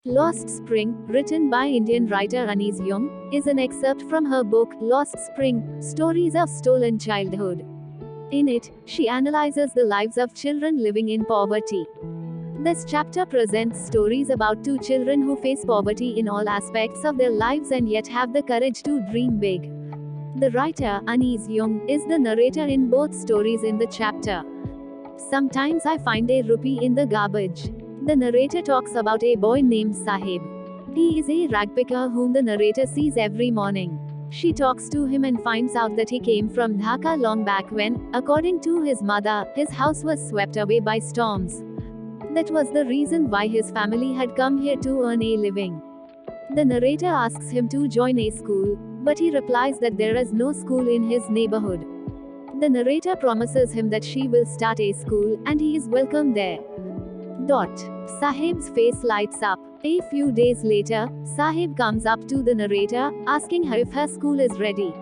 Lost Spring, written by Indian writer Jung, is an excerpt from her book, Lost Spring, Stories of Stolen Childhood. In it, she analyzes the lives of children living in poverty. This chapter presents stories about two children who face poverty in all aspects of their lives and yet have the courage to dream big. The writer, Jung, is the narrator in both stories in the chapter. Sometimes I find a rupee in the garbage. The narrator talks about a boy named Sahib. He is a ragpicker whom the narrator sees every morning. She talks to him and finds out that he came from Dhaka long back when, according to his mother, his house was swept away by storms. That was the reason why his family had come here to earn a living. The narrator asks him to join a school, but he replies that there is no school in his neighborhood. The narrator promises him that she will start a school, and he is welcome there. Sahib's face lights up. A few days later, Sahib comes up to the narrator, asking her if her school is ready.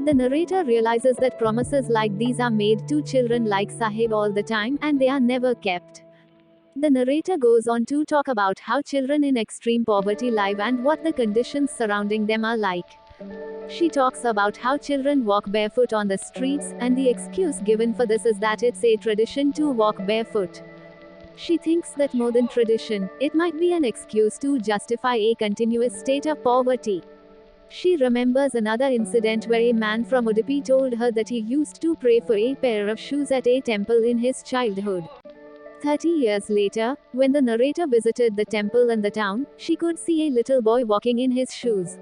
The narrator realizes that promises like these are made to children like Sahib all the time, and they are never kept. The narrator goes on to talk about how children in extreme poverty live and what the conditions surrounding them are like. She talks about how children walk barefoot on the streets, and the excuse given for this is that it's a tradition to walk barefoot. She thinks that more than tradition, it might be an excuse to justify a continuous state of poverty. She remembers another incident where a man from Udupi told her that he used to pray for a pair of shoes at a temple in his childhood. 30 years later, when the narrator visited the temple in the town, she could see a little boy walking in his shoes.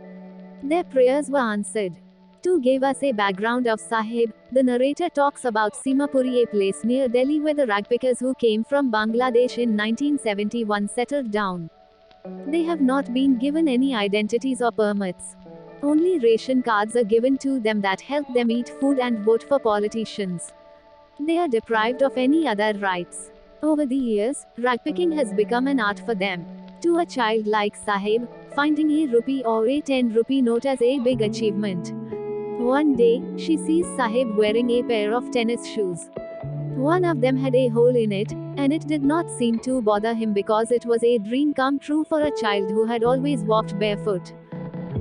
Their prayers were answered. To give us a background of Sahib, the narrator talks about Simapuri, a place near Delhi where the ragpickers who came from Bangladesh in 1971 settled down. They have not been given any identities or permits. Only ration cards are given to them that help them eat food and vote for politicians. They are deprived of any other rights. Over the years, ragpicking has become an art for them. To a child like Sahib, finding a rupee or a 10-rupee note as a big achievement. One day, she sees Sahib wearing a pair of tennis shoes. One of them had a hole in it, and it did not seem to bother him because it was a dream come true for a child who had always walked barefoot.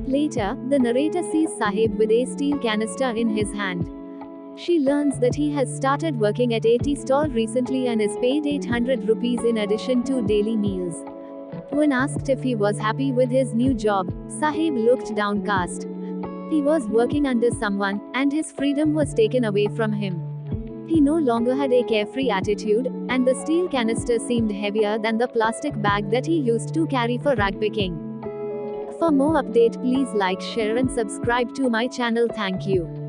Later, the narrator sees Sahib with a steel canister in his hand. She learns that he has started working at a tea stall recently and is paid 800 rupees in addition to daily meals. When asked if he was happy with his new job, Sahib looked downcast. He was working under someone, and his freedom was taken away from him. He no longer had a carefree attitude, and the steel canister seemed heavier than the plastic bag that he used to carry for ragpicking. For more update, please like, share and subscribe to my channel. Thank you.